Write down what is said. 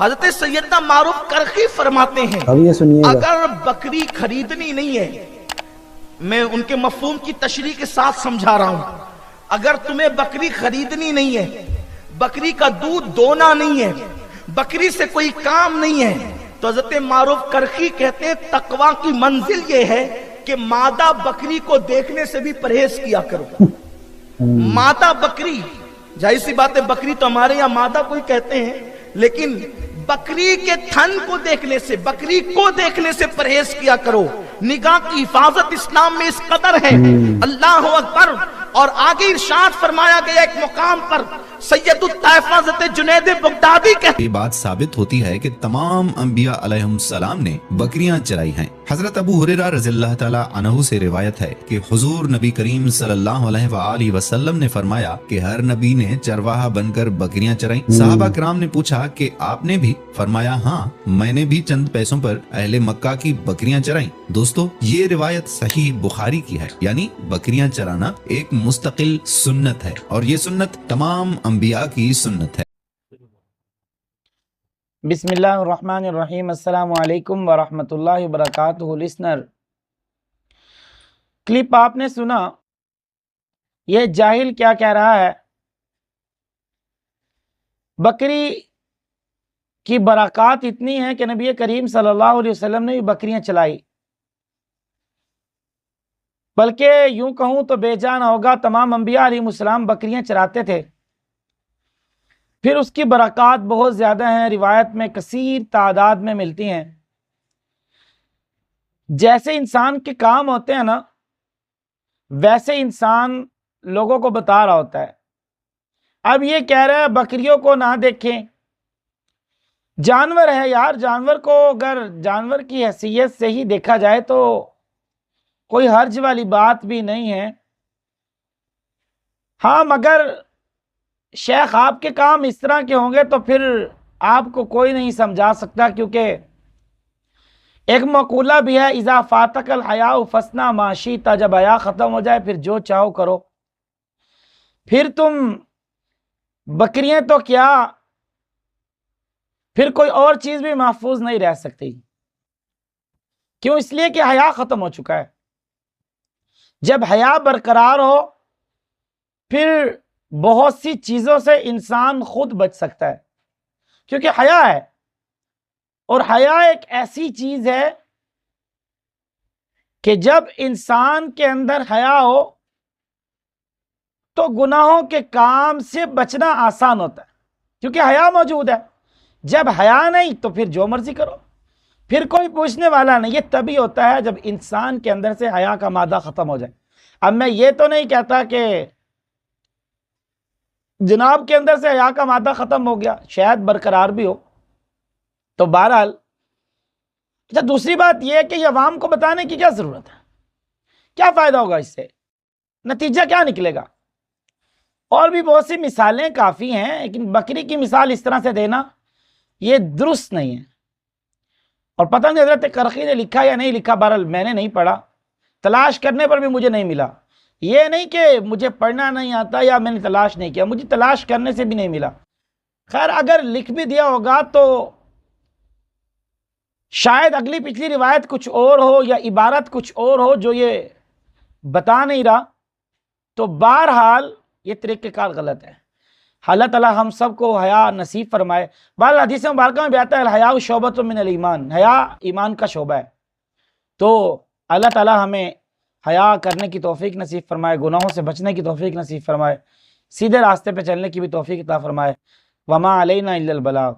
حضرت سیدنا معروف کرخی فرماتے ہیں اب یہ سنیے گا، اگر بکری خریدنی نہیں ہے، میں ان کے مفہوم کی تشریح کے ساتھ سمجھا رہا ہوں، اگر تمہیں بکری خریدنی نہیں ہے، بکری کا دودھ دونا نہیں ہے، بکری سے کوئی کام نہیں ہے، تو حضرت معروف کرخی کہتے ہیں تقویٰ کی منزل یہ ہے کہ مادہ بکری کو دیکھنے سے بھی پرہیز کیا کرو۔ مادہ بکری، ظاہر سی بات ہے بکری تو ہمارے یہاں مادہ کوئی کہتے ہیں، لیکن بکری کے تھن کو دیکھنے سے، بکری کو دیکھنے سے پرہیز کیا کرو۔ نگاہ کی حفاظت اسلام میں اس قدر ہے، اللہ اکبر۔ اور آگے ارشاد فرمایا گیا ایک مقام پر، سید الطائفہ حضرت جنید بغدادی کہتے یہ بات ثابت ہوتی ہے کہ تمام انبیاء علیہم السلام نے بکریاں چرائی ہیں۔ حضرت ابو ہریرہ رضی اللہ تعالی عنہ سے روایت ہے کہ حضور نبی کریم صلی اللہ علیہ وآلہ وسلم نے فرمایا کہ ہر نبی نے چرواہا بن کر بکریاں چرائیں۔ صحابہ کرام نے پوچھا کہ آپ نے بھی؟ فرمایا ہاں، میں نے بھی چند پیسوں پر اہل مکہ کی بکریاں چرائیں۔ دوستو، یہ روایت صحیح بخاری کی ہے، یعنی بکریاں چرانا ایک مستقل سنت ہے، اور یہ سنت تمام انبیاء کی سنت ہے۔ بسم اللہ الرحمن الرحیم۔ السلام علیکم ورحمۃ اللہ وبرکاتہ۔ لسنر، کلپ آپ نے سنا، یہ جاہل کیا کہہ رہا ہے؟ بکری کی برکات اتنی ہے کہ نبی کریم صلی اللہ علیہ وسلم نے بھی بکریاں چلائی، بلکہ یوں کہوں تو بے جان ہوگا، تمام انبیاء علیہ السلام بکریاں چراتے تھے، پھر اس کی برکات بہت زیادہ ہیں، روایت میں کثیر تعداد میں ملتی ہیں۔ جیسے انسان کے کام ہوتے ہیں نا، ویسے انسان لوگوں کو بتا رہا ہوتا ہے۔ اب یہ کہہ رہا ہے بکریوں کو نہ دیکھیں، جانور ہے یار، جانور کو اگر جانور کی حیثیت سے ہی دیکھا جائے تو کوئی حرج والی بات بھی نہیں ہے۔ ہاں، مگر شیخ آپ کے کام اس طرح کے ہوں گے تو پھر آپ کو کوئی نہیں سمجھا سکتا، کیونکہ ایک مقولہ بھی ہے، اذا فاتک الحیاء فاصنع ما شئت، جب حیا ختم ہو جائے پھر جو چاہو کرو۔ پھر تم بکریاں تو کیا، پھر کوئی اور چیز بھی محفوظ نہیں رہ سکتی۔ کیوں؟ اس لیے کہ حیا ختم ہو چکا ہے۔ جب حیا برقرار ہو پھر بہت سی چیزوں سے انسان خود بچ سکتا ہے، کیونکہ حیا ہے، اور حیا ایک ایسی چیز ہے کہ جب انسان کے اندر حیا ہو تو گناہوں کے کام سے بچنا آسان ہوتا ہے، کیونکہ حیا موجود ہے۔ جب حیا نہیں تو پھر جو مرضی کرو، پھر کوئی پوچھنے والا نہیں۔ یہ تبھی ہوتا ہے جب انسان کے اندر سے حیا کا مادہ ختم ہو جائے۔ اب میں یہ تو نہیں کہتا کہ جناب کے اندر سے حیا کا مادہ ختم ہو گیا، شاید برقرار بھی ہو، تو بہرحال۔ اچھا، دوسری بات یہ ہے کہ یہ عوام کو بتانے کی کیا ضرورت ہے؟ کیا فائدہ ہوگا اس سے؟ نتیجہ کیا نکلے گا؟ اور بھی بہت سی مثالیں کافی ہیں، لیکن بکری کی مثال اس طرح سے دینا یہ درست نہیں ہے۔ اور پتہ نہیں حضرت کرخی نے لکھا یا نہیں لکھا، بہرحال میں نے نہیں پڑھا، تلاش کرنے پر بھی مجھے نہیں ملا۔ یہ نہیں کہ مجھے پڑھنا نہیں آتا یا میں نے تلاش نہیں کیا، مجھے تلاش کرنے سے بھی نہیں ملا۔ خیر، اگر لکھ بھی دیا ہوگا تو شاید اگلی پچھلی روایت کچھ اور ہو یا عبارت کچھ اور ہو جو یہ بتا نہیں رہا، تو بہرحال یہ طریقہ کار غلط ہے۔ اللہ تعالیٰ ہم سب کو حیا نصیب فرمائے۔ بہرحال حدیث مبارکہ میں بھی آتا ہے الحیاء شعبۃ من الایمان، حیا ایمان کا شعبہ ہے۔ تو اللہ تعالیٰ ہمیں حیا کرنے کی توفیق نصیب فرمائے، گناہوں سے بچنے کی توفیق نصیب فرمائے، سیدھے راستے پہ چلنے کی بھی توفیق عطا فرمائے۔ وما علینا الا البلاغ۔